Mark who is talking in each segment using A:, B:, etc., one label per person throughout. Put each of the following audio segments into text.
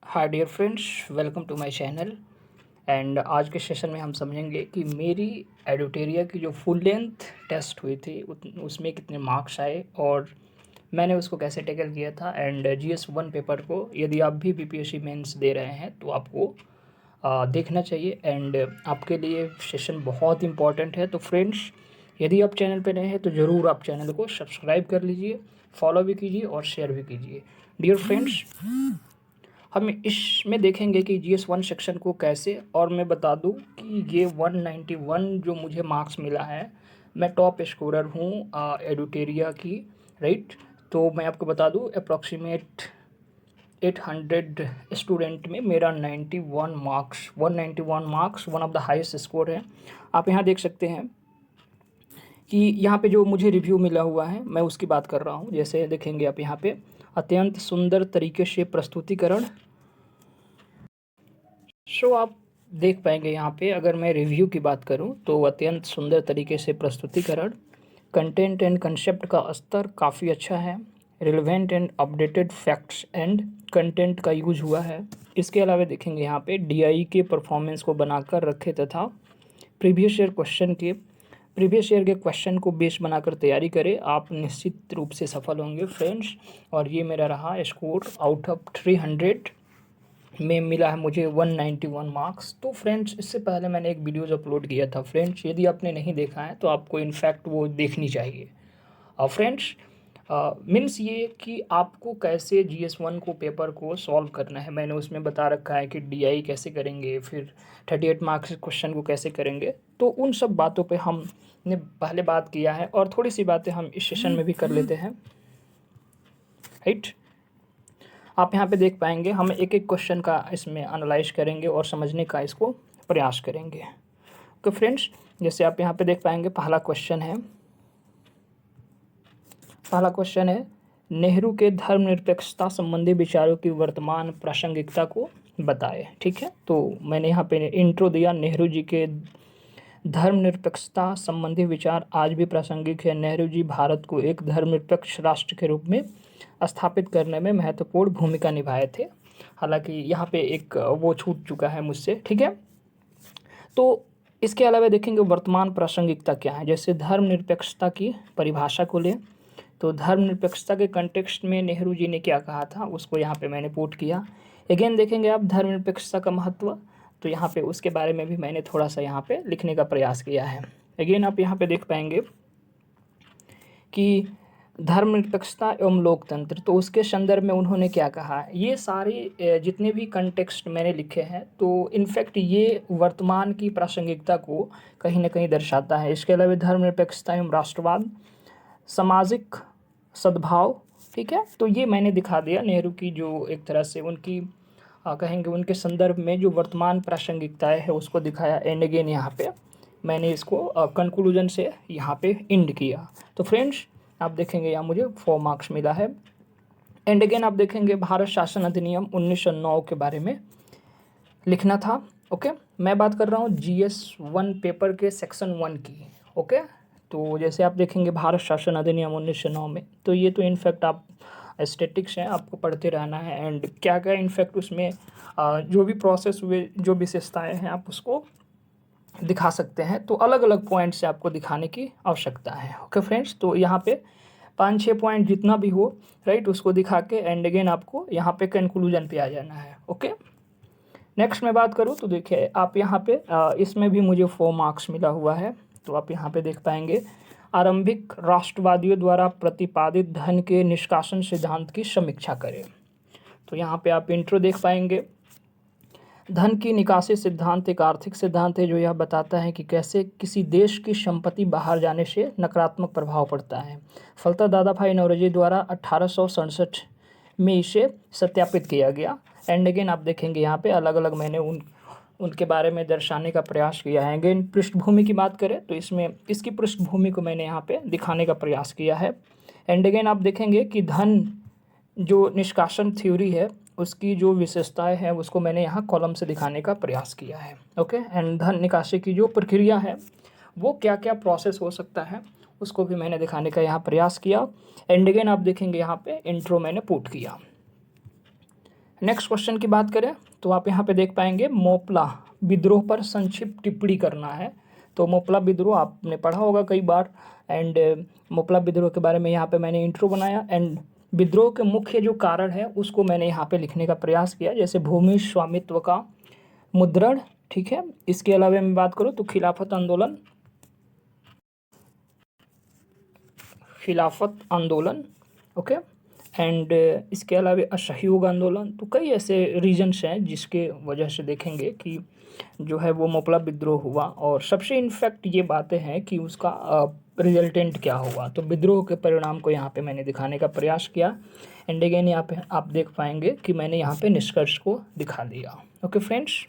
A: Hi dear friends, welcome to my channel. And आज के session में हम समझेंगे कि मेरी एडुटेरिया की जो फुल लेंथ टेस्ट हुई थी उसमें कितने मार्क्स आए और मैंने उसको कैसे टैकल किया था। एंड GS1 पेपर को यदि आप भी BPSC मेंस दे रहे हैं तो आपको देखना चाहिए। एंड आपके लिए सेशन बहुत इंपॉर्टेंट है। तो फ्रेंड्स, यदि आप चैनल पर नए हैं तो ज़रूर आप चैनल को सब्सक्राइब कर लीजिए, फॉलो भी कीजिए और शेयर भी कीजिए। डियर फ्रेंड्स, हम इसमें देखेंगे कि GS1 सेक्शन को कैसे, और मैं बता दूं कि ये 191 जो मुझे मार्क्स मिला है, मैं टॉप स्कोरर हूँ एडुटेरिया की, राइट। तो मैं आपको बता दूं अप्रॉक्सीमेट 800 स्टूडेंट में मेरा 191 marks one of the highest score है। आप यहाँ देख सकते हैं कि यहाँ पे जो मुझे रिव्यू मिला हुआ है मैं उसकी बात कर रहा हूँ। जैसे देखेंगे आप यहाँ पे अत्यंत सुंदर तरीके से प्रस्तुतिकरण। आप देख पाएंगे यहाँ पे, अगर मैं रिव्यू की बात करूँ तो अत्यंत सुंदर तरीके से प्रस्तुतिकरण, कंटेंट एंड कंसेप्ट का स्तर काफ़ी अच्छा है, relevant and updated facts and content का यूज हुआ है। इसके अलावा देखेंगे यहाँ पे DI के परफॉर्मेंस को बनाकर रखे तथा प्रीवियस ईयर के क्वेश्चन को बेस बनाकर तैयारी करें, आप निश्चित रूप से सफल होंगे फ्रेंड्स। और ये मेरा रहा स्कोर आउट ऑफ 300 में मिला है मुझे 191 मार्क्स। तो फ्रेंड्स, इससे पहले मैंने एक वीडियोज़ अपलोड किया था फ्रेंड्स, यदि आपने नहीं देखा है तो आपको इनफैक्ट वो देखनी चाहिए। फ्रेंड्स, मीन्स ये कि आपको कैसे GS1 को पेपर को सॉल्व करना है, मैंने उसमें बता रखा है कि DI कैसे करेंगे, फिर 38 मार्क्स क्वेश्चन को कैसे करेंगे। तो उन सब बातों पे हमने पहले बात किया है और थोड़ी सी बातें हम इस सेशन में भी कर लेते हैं, राइट। आप यहाँ पे देख पाएंगे हम एक एक क्वेश्चन का इसमें एनालाइज करेंगे और समझने का इसको प्रयास करेंगे। तो फ्रेंड्स, जैसे आप यहाँ पे देख पाएंगे पहला क्वेश्चन है नेहरू के धर्मनिरपेक्षता संबंधी विचारों की वर्तमान प्रासंगिकता को बताए। ठीक है, तो मैंने यहाँ पे इंट्रो दिया, नेहरू जी के धर्मनिरपेक्षता संबंधी विचार आज भी प्रासंगिक है। नेहरू जी भारत को एक धर्मनिरपेक्ष राष्ट्र के रूप में स्थापित करने में महत्वपूर्ण भूमिका निभाए थे। हालांकि यहाँ पे एक वो छूट चुका है मुझसे, ठीक है। तो इसके अलावा देखेंगे वर्तमान प्रासंगिकता क्या है। जैसे धर्मनिरपेक्षता की परिभाषा को लें तो धर्मनिरपेक्षता के कंटेक्स्ट में नेहरू जी ने क्या कहा था उसको यहाँ पे मैंने पुट किया। अगेन देखेंगे आप धर्मनिरपेक्षता का महत्व, तो यहाँ पे उसके बारे में भी मैंने थोड़ा सा यहाँ पे लिखने का प्रयास किया है। अगेन आप यहाँ पे देख पाएंगे कि धर्मनिरपेक्षता एवं लोकतंत्र, तो उसके संदर्भ में उन्होंने क्या कहा। ये सारे जितने भी कंटेक्स्ट मैंने लिखे हैं तो इनफैक्ट ये वर्तमान की प्रासंगिकता को कहीं ना कहीं दर्शाता है। इसके अलावा धर्मनिरपेक्षता एवं राष्ट्रवाद, सामाजिक सद्भाव, ठीक है। तो ये मैंने दिखा दिया नेहरू की जो एक तरह से उनकी कहेंगे उनके संदर्भ में जो वर्तमान प्रासंगिकताएं है उसको दिखाया। एंड अगेन यहाँ पे मैंने इसको कंक्लूजन से यहाँ पे एंड किया। तो फ्रेंड्स, आप देखेंगे यहाँ मुझे 4 मार्क्स मिला है। एंड अगेन आप देखेंगे भारत शासन अधिनियम 1909 के बारे में लिखना था। ओके, मैं बात कर रहा हूँ GS1 पेपर के सेक्शन 1 की। ओके, तो जैसे आप देखेंगे भारत शासन अधिनियम 1909 में, तो ये तो इनफैक्ट आप स्टैटिक्स हैं, आपको पढ़ते रहना है। एंड क्या क्या इनफैक्ट उसमें जो भी प्रोसेस हुए, जो विशेषताएं हैं, आप उसको दिखा सकते हैं। तो अलग अलग पॉइंट से आपको दिखाने की आवश्यकता है। ओके फ्रेंड्स, तो यहाँ पे 5-6 पॉइंट जितना भी हो, राइट, उसको दिखा के एंड अगेन आपको यहाँ पे कंक्लूजन पे आ जाना है। ओके, नेक्स्ट मैं बात करूँ तो देखिए आप यहाँ पे इसमें भी मुझे 4 मार्क्स मिला हुआ है। तो आप यहाँ पे देख पाएंगे आरंभिक राष्ट्रवादियों द्वारा प्रतिपादित धन के निष्कासन सिद्धांत की समीक्षा करें। तो यहाँ पे आप इंट्रो देख पाएंगे। धन की निकासी सिद्धांत एक आर्थिक सिद्धांत है जो यह बताता है कि कैसे किसी देश की संपत्ति बाहर जाने से नकारात्मक प्रभाव पड़ता है। फलतः दादा भाई नौरोजी द्वारा 1867 में इसे सत्यापित किया गया। एंड अगेन आप देखेंगे यहाँ पे अलग अलग मैंने उनके बारे में दर्शाने का प्रयास किया है। अगेन पृष्ठभूमि की बात करें तो इसमें इसकी पृष्ठभूमि को मैंने यहाँ पे दिखाने का प्रयास किया है। एंड अगेन आप देखेंगे कि धन जो निष्कासन थ्योरी है उसकी जो विशेषताएं हैं उसको मैंने यहाँ कॉलम से दिखाने का प्रयास किया है। ओके, एंड धन निकासी की जो प्रक्रिया है वो क्या क्या प्रोसेस हो सकता है उसको भी मैंने दिखाने का यहाँ प्रयास किया। एंड अगेन आप देखेंगे यहाँ पे इंट्रो मैंने पुट किया, नेक्स्ट क्वेश्चन की बात करें तो आप यहाँ पे देख पाएंगे मोपला विद्रोह पर संक्षिप्त टिप्पणी करना है। तो मोपला विद्रोह आपने पढ़ा होगा कई बार, एंड मोपला विद्रोह के बारे में यहाँ पे मैंने इंट्रो बनाया, एंड विद्रोह के मुख्य जो कारण है उसको मैंने यहाँ पे लिखने का प्रयास किया, जैसे भूमि स्वामित्व का मुद्रण, ठीक है। इसके अलावा मैं बात करूँ तो खिलाफत आंदोलन, ओके, एंड इसके अलावा असहयोग आंदोलन। तो कई ऐसे रीजन्स हैं जिसके वजह से देखेंगे कि जो है वो मोपला विद्रोह हुआ, और सबसे इनफैक्ट ये बातें हैं कि उसका रिजल्टेंट क्या हुआ। तो विद्रोह के परिणाम को यहाँ पे मैंने दिखाने का प्रयास किया, एंड अगेन यहाँ पे आप देख पाएंगे कि मैंने यहाँ पे निष्कर्ष को दिखा दिया। ओके फ्रेंड्स,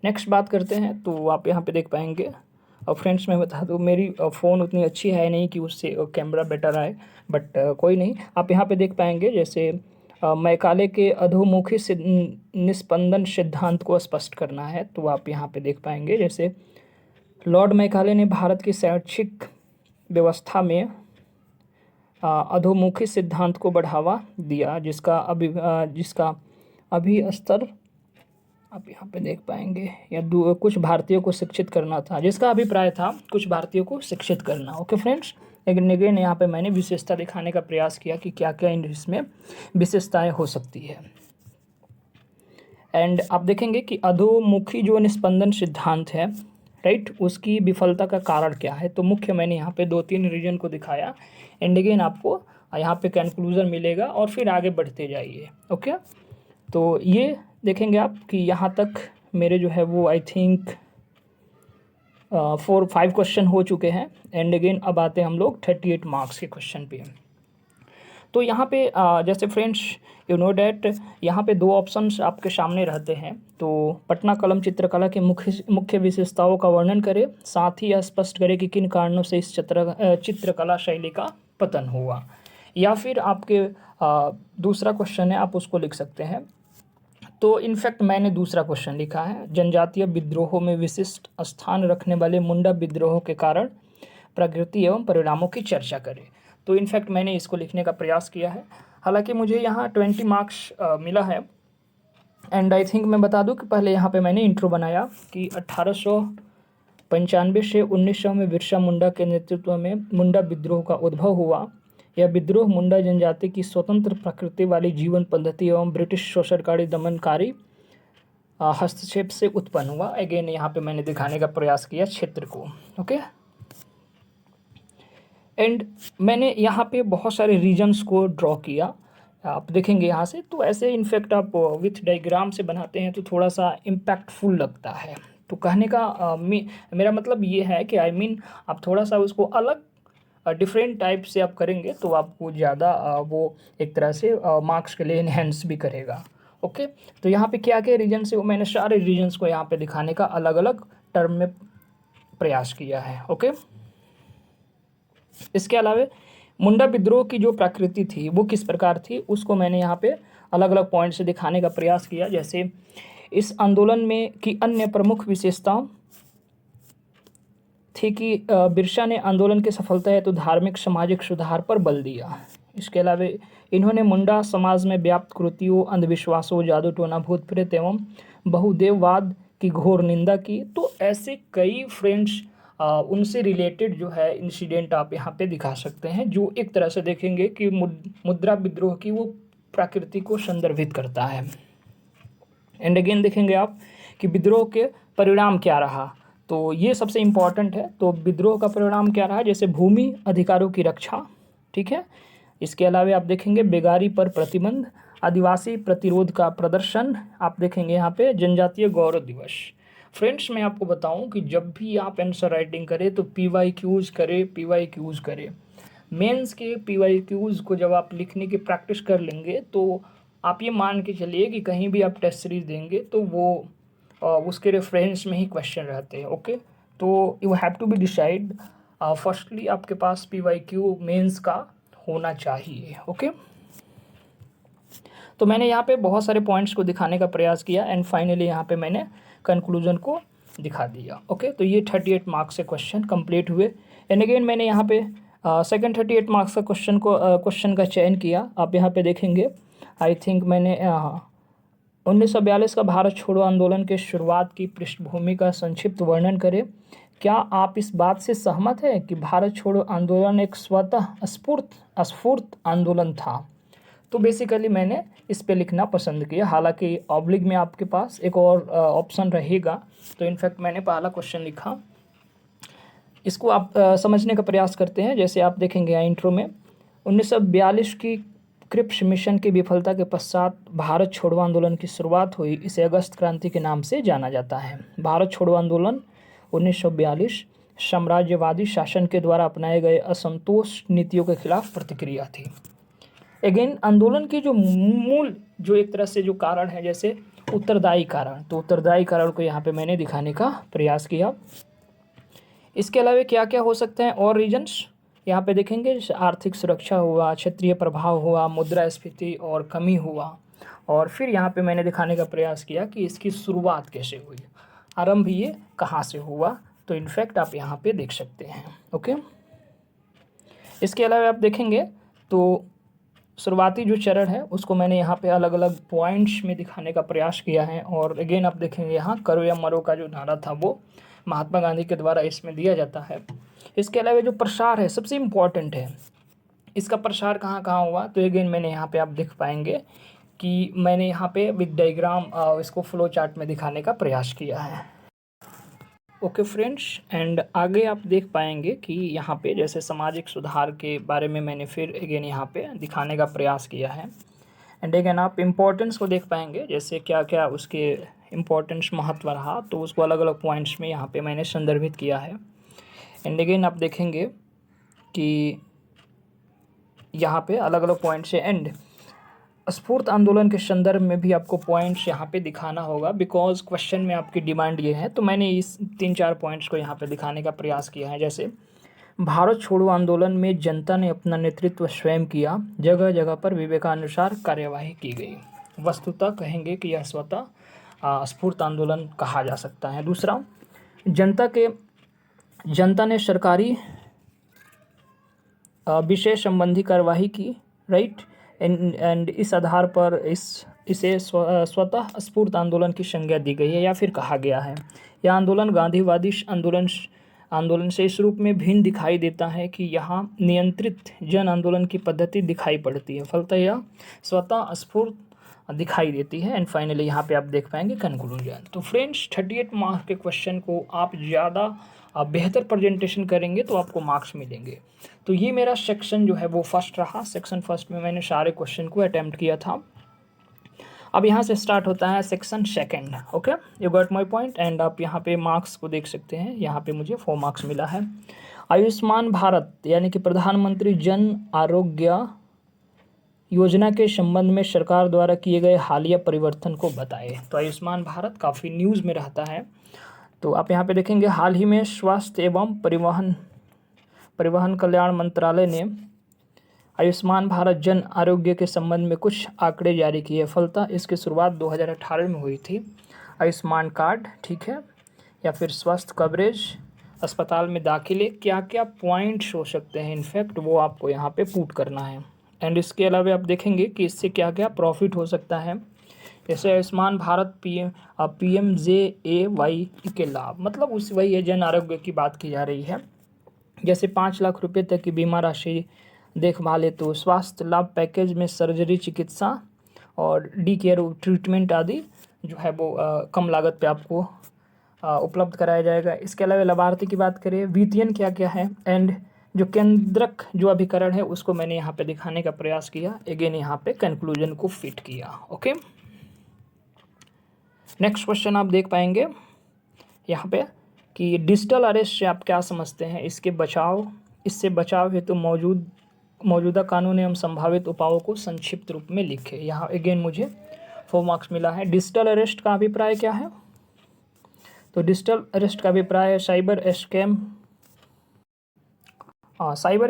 A: नेक्स्ट बात करते हैं। तो आप यहाँ पे देख पाएंगे, और फ्रेंड्स मैं बता दूँ मेरी फ़ोन उतनी अच्छी है नहीं कि उससे कैमरा बेटर आए, बट कोई नहीं। आप यहाँ पे देख पाएंगे जैसे मैकाले के अधोमुखी निस्पंदन सिद्धांत को स्पष्ट करना है। तो आप यहाँ पे देख पाएंगे जैसे लॉर्ड मैकाले ने भारत की शैक्षिक व्यवस्था में अधोमुखी सिद्धांत को बढ़ावा दिया, जिसका अभी स्तर आप यहाँ पे देख पाएंगे, या कुछ भारतीयों को शिक्षित करना था, जिसका अभिप्राय था कुछ भारतीयों को शिक्षित करना। ओके फ्रेंड्स, लेकिन अगेन यहाँ पे मैंने विशेषता दिखाने का प्रयास किया कि क्या क्या इसमें विशेषताएं हो सकती है। एंड आप देखेंगे कि अधोमुखी जो निस्पंदन सिद्धांत है, राइट, उसकी विफलता का कारण क्या है। तो मुख्य मैंने यहाँ पे 2-3 रीजन को दिखाया, एंड अगेन आपको यहाँ पे कंक्लूजन मिलेगा और फिर आगे बढ़ते जाइए। ओके, तो ये देखेंगे आप कि यहाँ तक मेरे जो है वो आई थिंक 4-5 क्वेश्चन हो चुके हैं, एंड अगेन अब आते हैं हम लोग 38 मार्क्स के क्वेश्चन पे। तो यहाँ पे जैसे फ्रेंड्स यू नो डैट यहाँ पे 2 ऑप्शंस आपके सामने रहते हैं। तो पटना कलम चित्रकला के मुख्य विशेषताओं का वर्णन करें, साथ ही यह स्पष्ट करें कि किन कारणों से इस चित्रकला शैली का पतन हुआ। या फिर आपके दूसरा क्वेश्चन है, आप उसको लिख सकते हैं। तो इनफैक्ट मैंने दूसरा क्वेश्चन लिखा है, जनजातीय विद्रोहों में विशिष्ट स्थान रखने वाले मुंडा विद्रोहों के कारण, प्रकृति एवं परिणामों की चर्चा करें। तो इनफैक्ट मैंने इसको लिखने का प्रयास किया है। हालांकि मुझे यहाँ 20 मार्क्स मिला है, एंड आई थिंक मैं बता दूं कि पहले यहाँ पे मैंने इंट्रो बनाया कि 1895 से 1900 में बिरसा मुंडा के नेतृत्व में मुंडा विद्रोह का उद्भव हुआ। यह विद्रोह मुंडा जनजाति की स्वतंत्र प्रकृति वाली जीवन पद्धति एवं ब्रिटिश शोषणकारी दमनकारी हस्तक्षेप से उत्पन्न हुआ। अगेन यहाँ पे मैंने दिखाने का प्रयास किया क्षेत्र को। ओके, एंड मैंने यहाँ पे बहुत सारे रीजन्स को ड्रॉ किया, आप देखेंगे यहाँ से। तो ऐसे इनफैक्ट आप विथ डायग्राम से बनाते हैं तो थोड़ा सा इम्पैक्टफुल लगता है। तो कहने का मेरा मतलब ये है कि आई मीन आप थोड़ा सा उसको अलग डिफरेंट टाइप से आप करेंगे तो आपको ज़्यादा वो एक तरह से मार्क्स के लिए इन्हेंस भी करेगा। ओके, तो यहाँ पे क्या क्या रीजन्स है वो मैंने सारे रीजन्स को यहाँ पे दिखाने का अलग अलग टर्म में प्रयास किया है। ओके, इसके अलावा मुंडा विद्रोह की जो प्रकृति थी वो किस प्रकार थी उसको मैंने यहाँ पे अलग अलग पॉइंट से दिखाने का प्रयास किया। जैसे इस आंदोलन में की अन्य प्रमुख विशेषताओं थी कि बिरसा ने आंदोलन की सफलता हेतु धार्मिक सामाजिक सुधार पर बल दिया। इसके अलावा इन्होंने मुंडा समाज में व्याप्त कुरीतियों, अंधविश्वासों, जादू टोना, भूत प्रेत एवं बहुदेववाद की घोर निंदा की। तो ऐसे कई फ्रेंड्स उनसे रिलेटेड जो है इंसिडेंट आप यहाँ पे दिखा सकते हैं, जो एक तरह से देखेंगे कि मुद्रा विद्रोह की वो प्रकृति को संदर्भित करता है। एंड अगेन देखेंगे आप कि विद्रोह के परिणाम क्या रहा, तो ये सबसे इम्पॉर्टेंट है। तो विद्रोह का परिणाम क्या रहा, जैसे भूमि अधिकारों की रक्षा, ठीक है। इसके अलावा आप देखेंगे बेगारी पर प्रतिबंध, आदिवासी प्रतिरोध का प्रदर्शन, आप देखेंगे यहाँ पे जनजातीय गौरव दिवस। फ्रेंड्स मैं आपको बताऊं कि जब भी आप आंसर राइटिंग करें तो PYQs करें। मेंस के PYQs को जब आप लिखने की प्रैक्टिस कर लेंगे तो आप ये मान के चलिए कि कहीं भी आप टेस्ट सीरीज देंगे तो वो उसके रेफरेंस में ही क्वेश्चन रहते हैं। ओके, तो you have to be decide firstly आपके पास PYQ मेंस का होना चाहिए। ओके, तो मैंने यहाँ पे बहुत सारे पॉइंट्स को दिखाने का प्रयास किया, एंड फाइनली यहाँ पे मैंने कंक्लूजन को दिखा दिया। ओके, तो ये 38 मार्क्स से क्वेश्चन कंप्लीट हुए। एंड अगेन मैंने यहाँ पे सेकंड 38 मार्क्स का क्वेश्चन का चयन किया। आप यहाँ पे देखेंगे, आई थिंक मैंने 1942 का भारत छोड़ो आंदोलन के शुरुआत की पृष्ठभूमि का संक्षिप्त वर्णन करें। क्या आप इस बात से सहमत हैं कि भारत छोड़ो आंदोलन एक स्वतः स्फूर्त आंदोलन था? तो बेसिकली मैंने इस पे लिखना पसंद किया, हालांकि ऑब्लिक में आपके पास एक और ऑप्शन रहेगा, तो इनफैक्ट मैंने पहला क्वेश्चन लिखा। इसको आप समझने का प्रयास करते हैं। जैसे आप देखेंगे इंट्रो में 1942 की क्रिप्स मिशन की विफलता के पश्चात भारत छोड़ो आंदोलन की शुरुआत हुई। इसे अगस्त क्रांति के नाम से जाना जाता है। भारत छोड़ो आंदोलन 1942 साम्राज्यवादी शासन के द्वारा अपनाए गए असंतोष नीतियों के खिलाफ प्रतिक्रिया थी। अगेन आंदोलन की जो मूल जो एक तरह से जो कारण है, जैसे उत्तरदायी कारण, तो उत्तरदायी कारण को यहाँ पे मैंने दिखाने का प्रयास किया। इसके अलावा क्या क्या हो सकते हैं और रीजन्स, यहाँ पे देखेंगे आर्थिक सुरक्षा हुआ, क्षेत्रीय प्रभाव हुआ, मुद्रास्फीति और कमी हुआ, और फिर यहाँ पे मैंने दिखाने का प्रयास किया कि इसकी शुरुआत कैसे हुई, आरंभ ये कहाँ से हुआ, तो इनफैक्ट आप यहाँ पे देख सकते हैं। ओके, इसके अलावा आप देखेंगे तो शुरुआती जो चरण है उसको मैंने यहाँ पे अलग अलग पॉइंट्स में दिखाने का प्रयास किया है। और अगेन आप देखेंगे यहाँ करो या मरो का जो नारा था वो महात्मा गांधी के द्वारा इसमें दिया जाता है। इसके अलावा जो प्रसार है सबसे इम्पॉर्टेंट है, इसका प्रसार कहाँ कहाँ हुआ, तो अगेन मैंने यहाँ पे आप देख पाएंगे कि मैंने यहाँ पे विद डायग्राम इसको फ्लो चार्ट में दिखाने का प्रयास किया है। ओके फ्रेंड्स, एंड आगे आप देख पाएंगे कि यहाँ पे जैसे सामाजिक सुधार के बारे में मैंने फिर अगेन यहाँ पे दिखाने का प्रयास किया है। एंड अगेन आप इम्पोर्टेंस को देख पाएंगे, जैसे क्या क्या उसके इम्पोर्टेंस महत्व रहा, तो उसको अलग अलग पॉइंट्स में यहाँ पे मैंने संदर्भित किया है। एंड अगेन आप देखेंगे कि यहाँ पे अलग अलग पॉइंट्स है। एंड स्फूर्त आंदोलन के संदर्भ में भी आपको पॉइंट्स यहाँ पे दिखाना होगा, बिकॉज क्वेश्चन में आपकी डिमांड ये है, तो मैंने इस 3-4 पॉइंट्स को यहाँ पे दिखाने का प्रयास किया है। जैसे भारत छोड़ो आंदोलन में जनता ने अपना नेतृत्व स्वयं किया, जगह जगह पर विवेकानुसार कार्यवाही की गई। वस्तुतः कहेंगे कि यह स्वतः स्फूर्त आंदोलन कहा जा सकता है। दूसरा, जनता ने सरकारी विषय संबंधी कार्यवाही की, राइट, एंड इस आधार पर इसे स्वतः स्फूर्त आंदोलन की संज्ञा दी गई है या फिर कहा गया है। यह आंदोलन गांधीवादी आंदोलन से इस रूप में भिन्न दिखाई देता है कि यहाँ नियंत्रित जन आंदोलन की पद्धति दिखाई पड़ती है, फलतः यह स्वतः स्फूर्त दिखाई देती है। एंड फाइनली यहाँ पे आप देख पाएंगे कंक्लूजन। तो फ्रेंड्स 38 मार्क्स के क्वेश्चन को आप ज़्यादा बेहतर प्रेजेंटेशन करेंगे तो आपको मार्क्स मिलेंगे। तो ये मेरा सेक्शन जो है वो फर्स्ट रहा। सेक्शन फर्स्ट में मैंने सारे क्वेश्चन को अटैम्प्ट किया था। अब यहाँ से स्टार्ट होता है section second. Okay, you got my point. And आप यहाँ पे मार्क्स को देख सकते हैं, यहाँ पे मुझे 4 मार्क्स मिला है। आयुष्मान भारत यानी कि प्रधानमंत्री जन आरोग्य योजना के संबंध में सरकार द्वारा किए गए हालिया परिवर्तन को बताएं। तो आयुष्मान भारत काफ़ी न्यूज़ में रहता है, तो आप यहाँ पे देखेंगे हाल ही में स्वास्थ्य एवं परिवहन कल्याण मंत्रालय ने आयुष्मान भारत जन आरोग्य के संबंध में कुछ आंकड़े जारी किए। फलतः इसकी शुरुआत 2018 में हुई थी। आयुष्मान कार्ड, ठीक है, या फिर स्वास्थ्य कवरेज, अस्पताल में दाखिले, क्या क्या पॉइंट्स हो सकते हैं, इनफैक्ट वो आपको यहाँ पे पुट करना है। एंड इसके अलावा आप देखेंगे कि इससे क्या क्या प्रॉफिट हो सकता है। जैसे आयुष्मान भारत PMJAY के लाभ, मतलब उस वही है, जन आरोग्य की बात की जा रही है। जैसे 5 लाख रुपए तक की बीमा राशि, देखभाल हेतु, स्वास्थ्य लाभ पैकेज में सर्जरी, चिकित्सा और डी केयर ट्रीटमेंट आदि जो है वो कम लागत पे आपको उपलब्ध कराया जाएगा। इसके अलावा लाभार्थी की बात करें, वित्तीयन क्या क्या है, एंड जो केंद्रक जो अभिकरण है उसको मैंने यहाँ पे दिखाने का प्रयास किया। अगेन यहाँ पे कंक्लूजन को फिट किया। ओके, नेक्स्ट क्वेश्चन आप देख पाएंगे यहाँ पे कि डिजिटल अरेस्ट से आप क्या समझते हैं, इससे बचाव हेतु मौजूदा कानून एवं संभावित उपायों को संक्षिप्त रूप में लिखे। यहाँ अगेन मुझे 4 मार्क्स मिला है। डिजिटल अरेस्ट का अभिप्राय क्या है, तो डिजिटल अरेस्ट का अभिप्राय है साइबर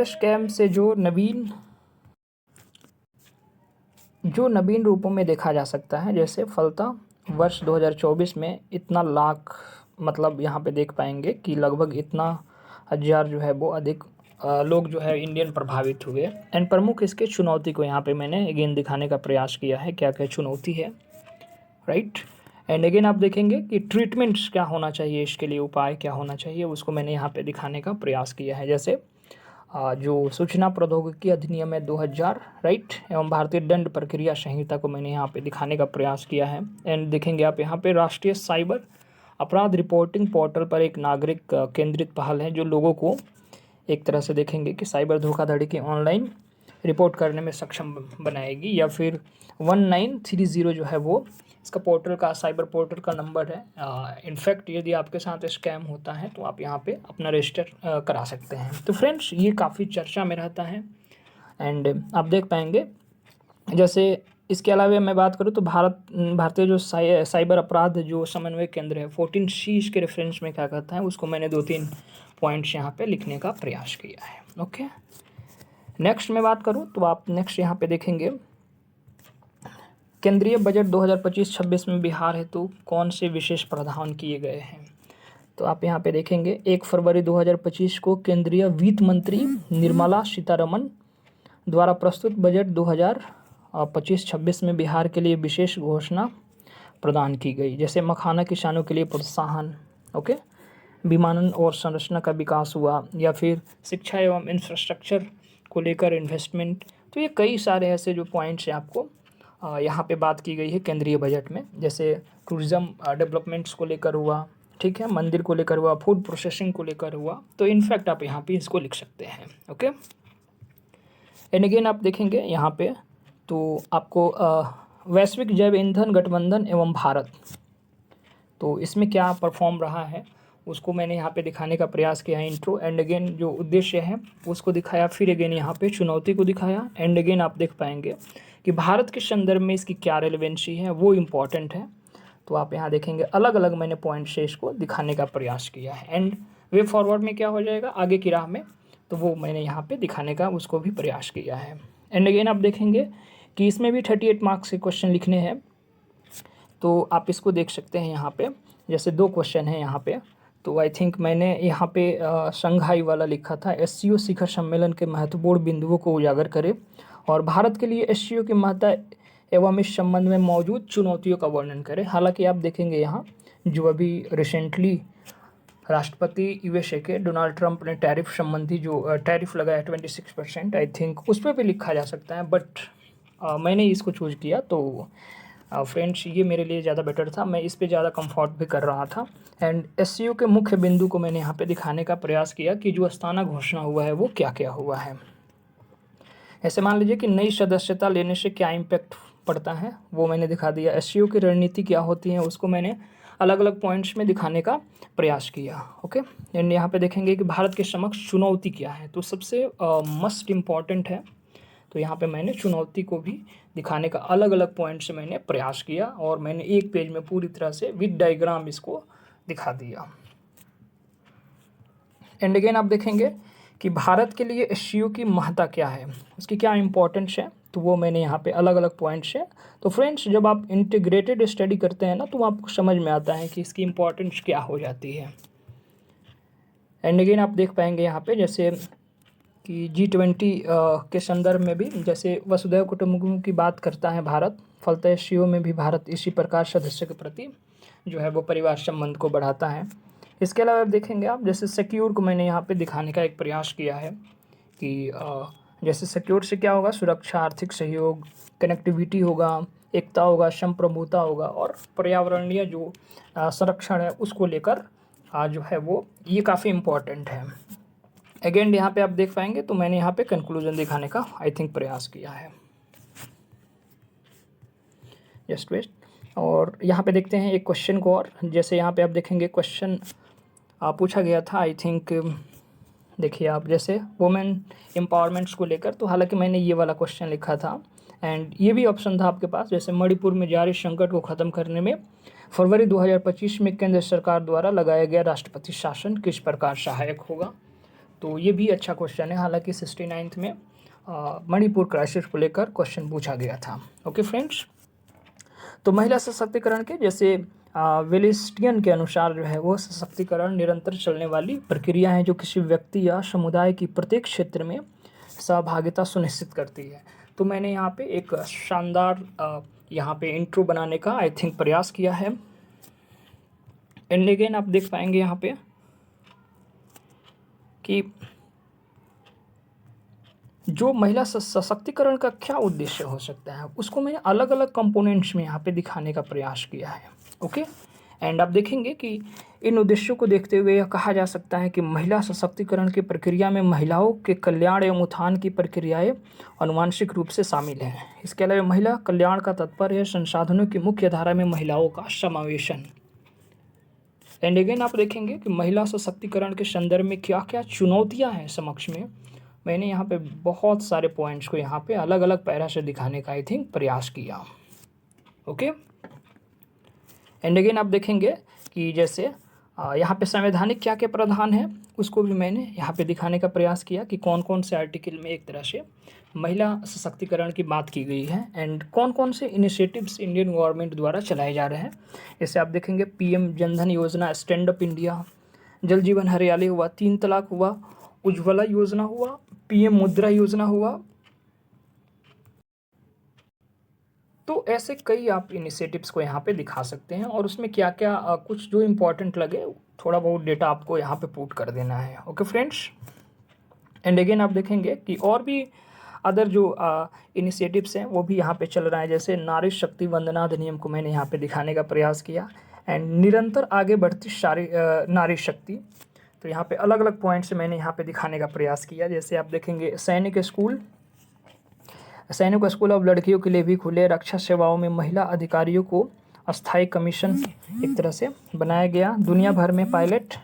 A: स्कैम से जो नवीन रूपों में देखा जा सकता है। जैसे फलतः वर्ष 2024 में इतना लाख, मतलब यहाँ पे देख पाएंगे कि लगभग इतना 1000 जो है वो अधिक लोग जो है इंडियन प्रभावित हुए। एंड प्रमुख इसके चुनौती को यहाँ पे मैंने अगेन दिखाने का प्रयास किया है, क्या क्या चुनौती है, राइट। एंड अगेन आप देखेंगे कि ट्रीटमेंट्स क्या होना चाहिए, इसके लिए उपाय क्या होना चाहिए, उसको मैंने यहाँ पे दिखाने का प्रयास किया है। जैसे जो सूचना प्रौद्योगिकी अधिनियम है 2000, राइट, एवं भारतीय दंड प्रक्रिया संहिता को मैंने यहाँ पे दिखाने का प्रयास किया है। एंड देखेंगे आप यहाँ पे राष्ट्रीय साइबर अपराध रिपोर्टिंग पोर्टल पर एक नागरिक केंद्रित पहल है जो लोगों को एक तरह से देखेंगे कि साइबर धोखाधड़ी की ऑनलाइन रिपोर्ट करने में सक्षम बनाएगी। या फिर 1930 जो है वो इसका पोर्टल का, साइबर पोर्टल का नंबर है। इनफैक्ट यदि आपके साथ स्कैम होता है तो आप यहाँ पे अपना रजिस्टर करा सकते हैं। तो फ्रेंड्स ये काफ़ी चर्चा में रहता है। एंड आप देख पाएंगे, जैसे इसके अलावा मैं बात करूँ तो भारतीय जो साइबर अपराध जो समन्वय केंद्र है 14C, इसके रेफरेंस में क्या कहता है उसको मैंने 2-3 पॉइंट्स यहाँ पे लिखने का प्रयास किया है। ओके, नेक्स्ट मैं बात करूँ तो आप नेक्स्ट यहाँ पे देखेंगे केंद्रीय बजट 2025-26 में बिहार हेतु कौन से विशेष प्रावधान किए गए हैं। तो आप यहाँ पे देखेंगे 1 फरवरी 2025 को केंद्रीय वित्त मंत्री निर्मला सीतारमण द्वारा प्रस्तुत बजट 2025-26 में बिहार के लिए विशेष घोषणा प्रदान की गई। जैसे मखाना किसानों के लिए प्रोत्साहन, ओके, विमानन और संरचना का विकास हुआ, या फिर शिक्षा एवं इंफ्रास्ट्रक्चर को लेकर इन्वेस्टमेंट। तो ये कई सारे ऐसे जो पॉइंट्स हैं आपको यहाँ पे बात की गई है केंद्रीय बजट में। जैसे टूरिज़्म डेवलपमेंट्स को लेकर हुआ, ठीक है, मंदिर को लेकर हुआ, फूड प्रोसेसिंग को लेकर हुआ। तो इनफैक्ट आप यहाँ पे इसको लिख सकते हैं। ओके, एंड अगेन आप देखेंगे यहाँ पे तो आपको वैश्विक जैव ईंधन गठबंधन एवं भारत, तो इसमें क्या परफॉर्म रहा है उसको मैंने यहाँ पे दिखाने का प्रयास किया है, इंट्रो। एंड अगेन जो उद्देश्य है उसको दिखाया, फिर अगेन यहाँ पे चुनौती को दिखाया। एंड अगेन आप देख पाएंगे कि भारत के संदर्भ में इसकी क्या रेलेवेंसी है, वो इम्पॉर्टेंट है। तो आप यहाँ देखेंगे अलग अलग मैंने पॉइंट से इसको दिखाने का प्रयास किया है। एंड वे फॉरवर्ड में क्या हो जाएगा आगे की राह में, तो वो मैंने यहाँ पे दिखाने का उसको भी प्रयास किया है। एंड अगेन आप देखेंगे कि इसमें भी 38 मार्क्स के क्वेश्चन लिखने हैं, तो आप इसको देख सकते हैं यहाँ पे। जैसे 2 क्वेश्चन हैं यहाँ पे, तो आई थिंक मैंने यहाँ पे शंघाई वाला लिखा था, SCO शिखर सम्मेलन के महत्वपूर्ण बिंदुओं को उजागर करें और भारत के लिए SCO की महत्ता एवं इस संबंध में मौजूद चुनौतियों का वर्णन करें। हालांकि आप देखेंगे यहाँ जो अभी रिसेंटली राष्ट्रपति USA के डोनाल्ड ट्रंप ने टैरिफ संबंधी जो टैरिफ लगाया 26%, आई थिंक उस पर भी लिखा जा सकता है, बट मैंने इसको चूज़ किया। तो फ्रेंड्स ये मेरे लिए ज़्यादा बेटर था, मैं इस पे ज़्यादा कंफर्ट भी कर रहा था। एंड SCO के मुख्य बिंदु को मैंने यहाँ पे दिखाने का प्रयास किया कि जो अस्थाना घोषणा हुआ है वो क्या क्या हुआ है। ऐसे मान लीजिए कि नई सदस्यता लेने से क्या इम्पैक्ट पड़ता है, वो मैंने दिखा दिया। SCO की रणनीति क्या होती है उसको मैंने अलग अलग पॉइंट्स में दिखाने का प्रयास किया। ओके, एंड यहाँ पे देखेंगे कि भारत के समक्ष चुनौती क्या है, तो सबसे मस्ट इम्पॉर्टेंट है। तो यहाँ पे मैंने चुनौती को भी दिखाने का अलग अलग पॉइंट से मैंने प्रयास किया और मैंने एक पेज में पूरी तरह से विद डायग्राम इसको दिखा दिया। एंड अगेन आप देखेंगे कि भारत के लिए SCO की महत्ता क्या है, उसकी क्या इंपॉर्टेंस है, तो वो मैंने यहाँ पे अलग अलग पॉइंट्स है। तो फ्रेंड्स जब आप इंटीग्रेटेड स्टडी करते हैं ना तो आपको समझ में आता है कि इसकी इम्पोर्टेंस क्या हो जाती है। एंड अगेन आप देख पाएंगे यहाँ पे जैसे कि G20 के संदर्भ में भी जैसे वसुधैव कुटुंबकम की बात करता है भारत, फलतः SCO में भी भारत इसी प्रकार सदस्य के प्रति जो है वो परिवार संबंध को बढ़ाता है। इसके अलावा देखेंगे आप जैसे सिक्योर को मैंने यहाँ पे दिखाने का एक प्रयास किया है कि जैसे सिक्योर से क्या होगा, सुरक्षा, आर्थिक सहयोग, कनेक्टिविटी होगा, एकता होगा, संप्रभुता होगा और पर्यावरणीय जो संरक्षण है उसको लेकर जो है वो ये काफ़ी इम्पोर्टेंट है। अगेन यहाँ पे आप देख पाएंगे तो मैंने यहाँ पे कंक्लूजन दिखाने का आई थिंक प्रयास किया है। जस्ट वेस्ट, और यहाँ पे देखते हैं एक क्वेश्चन को और। जैसे यहाँ पे आप देखेंगे क्वेश्चन पूछा गया था आई थिंक, देखिए आप जैसे वुमेन एम्पावरमेंट्स को लेकर, तो हालांकि मैंने ये वाला क्वेश्चन लिखा था एंड ये भी ऑप्शन था आपके पास। जैसे मणिपुर में जारी संकट को ख़त्म करने में फरवरी 2025 में केंद्र सरकार द्वारा लगाया गया राष्ट्रपति शासन किस प्रकार सहायक होगा, तो ये भी अच्छा क्वेश्चन है। हालांकि 69th में मणिपुर क्राइसिस को लेकर क्वेश्चन पूछा गया था। ओके फ्रेंड्स, तो महिला सशक्तिकरण के जैसे वेलेस्टियन के अनुसार जो है वो सशक्तिकरण निरंतर चलने वाली प्रक्रिया है जो किसी व्यक्ति या समुदाय की प्रत्येक क्षेत्र में सहभागिता सुनिश्चित करती है। तो मैंने यहाँ पे एक शानदार यहाँ पे इंट्रो बनाने का आई थिंक प्रयास किया है। एंड अगेन आप देख पाएंगे यहाँ पे कि जो महिला सशक्तिकरण का क्या उद्देश्य हो सकता है उसको मैंने अलग अलग कंपोनेंट्स में यहाँ पे दिखाने का प्रयास किया है। ओके, एंड आप देखेंगे कि इन उद्देश्यों को देखते हुए यह कहा जा सकता है कि महिला सशक्तिकरण की प्रक्रिया में महिलाओं के कल्याण एवं उत्थान की प्रक्रियाएं अनुवांशिक रूप से शामिल हैं। इसके अलावा महिला कल्याण का तात्पर्य है संसाधनों की मुख्य धारा में महिलाओं का समावेशन। एंड अगेन आप देखेंगे कि महिला सशक्तिकरण के संदर्भ में क्या क्या चुनौतियां हैं समक्ष में। मैंने यहाँ पे बहुत सारे पॉइंट्स को यहाँ पे अलग अलग पैरा से दिखाने का आई थिंक प्रयास किया। ओके, एंड अगेन आप देखेंगे कि जैसे यहाँ पे संवैधानिक क्या क्या प्रावधान है उसको भी मैंने यहाँ पे दिखाने का प्रयास किया कि कौन कौन से आर्टिकल में एक तरह से महिला सशक्तिकरण की बात की गई है एंड कौन कौन से इनिशिएटिव्स इंडियन गवर्नमेंट द्वारा चलाए जा रहे हैं। जैसे आप देखेंगे पीएम जनधन योजना, स्टैंड अप इंडिया, जल जीवन हरियाली हुआ, 3 तलाक हुआ, उज्ज्वला योजना हुआ, पीएम मुद्रा योजना हुआ। तो ऐसे कई आप इनिशिएटिव्स को यहाँ पे दिखा सकते हैं और उसमें क्या क्या कुछ जो इम्पोर्टेंट लगे थोड़ा बहुत डेटा आपको यहाँ पे पुट कर देना है। ओके फ्रेंड्स, एंड अगेन आप देखेंगे कि और भी अदर जो इनिशिएटिव्स हैं वो भी यहाँ पे चल रहा है। जैसे नारी शक्ति वंदना अधिनियम को मैंने यहाँ पे दिखाने का प्रयास किया एंड निरंतर आगे बढ़ती नारी शक्ति। तो यहाँ पे अलग अलग पॉइंट से मैंने यहाँ पे दिखाने का प्रयास किया। जैसे आप देखेंगे सैनिक स्कूल अब लड़कियों के लिए भी खुले, रक्षा सेवाओं में महिला अधिकारियों को अस्थायी कमीशन एक तरह से बनाया गया, दुनिया भर में पायलट।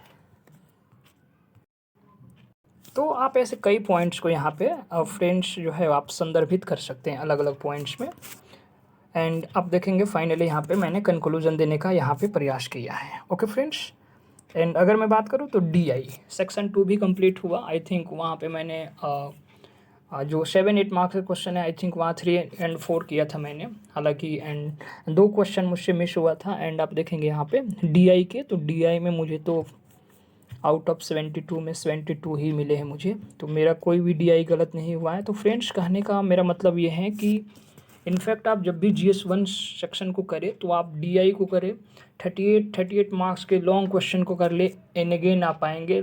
A: तो आप ऐसे कई पॉइंट्स को यहाँ पे फ्रेंड्स जो है आप संदर्भित कर सकते हैं अलग अलग पॉइंट्स में। एंड आप देखेंगे फाइनली यहाँ पे मैंने कंक्लूजन देने का यहाँ पे प्रयास किया है। ओके फ्रेंड्स, एंड अगर मैं बात करूँ तो DI सेक्शन 2 भी कंप्लीट हुआ। आई थिंक वहाँ पे मैंने जो 7-8 मार्क्स का क्वेश्चन है आई थिंक वहाँ 3 और 4 किया था मैंने, हालांकि एंड 2 क्वेश्चन मुझसे मिस हुआ था। एंड आप देखेंगे यहाँ पे DI के, तो DI में मुझे तो आउट ऑफ 72 में 72 ही मिले हैं मुझे, तो मेरा कोई भी DI गलत नहीं हुआ है। तो फ्रेंड्स कहने का मेरा मतलब ये है कि इनफैक्ट आप जब भी GS1 सेक्शन को करें तो आप DI को करें, 38 मार्क्स के लॉन्ग क्वेश्चन को कर ले, एंड अगेन आप आएंगे,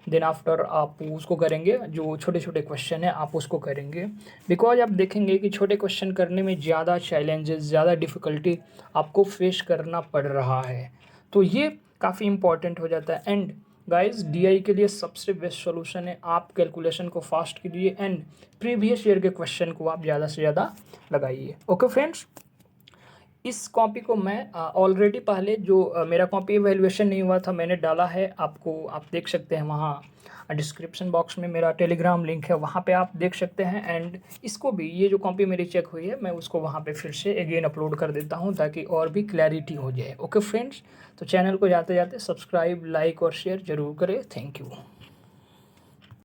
A: देन आफ्टर आप उसको करेंगे जो छोटे छोटे क्वेश्चन है आप उसको करेंगे। बिकॉज आप देखेंगे कि छोटे क्वेश्चन करने में ज़्यादा चैलेंजेस, ज़्यादा डिफ़िकल्टी आपको फेस करना पड़ रहा है, तो ये काफ़ी इंपॉर्टेंट हो जाता है। एंड गाइस DI के लिए सबसे बेस्ट सॉल्यूशन है आप कैलकुलेशन को फास्ट कीजिए एंड प्रीवियस ईयर के क्वेश्चन को आप ज़्यादा से ज़्यादा लगाइए। ओके फ्रेंड्स, इस कॉपी को मैं ऑलरेडी पहले जो मेरा कॉपी एवेल्युएशन नहीं हुआ था मैंने डाला है आपको, आप देख सकते हैं वहाँ डिस्क्रिप्शन बॉक्स में मेरा टेलीग्राम लिंक है, वहाँ पे आप देख सकते हैं। एंड इसको भी, ये जो कॉपी मेरी चेक हुई है मैं उसको वहाँ पे फिर से अगेन अपलोड कर देता हूँ ताकि और भी क्लैरिटी हो जाए। ओके फ्रेंड्स, तो चैनल को जाते जाते सब्सक्राइब, लाइक और शेयर ज़रूर करें। Thank you.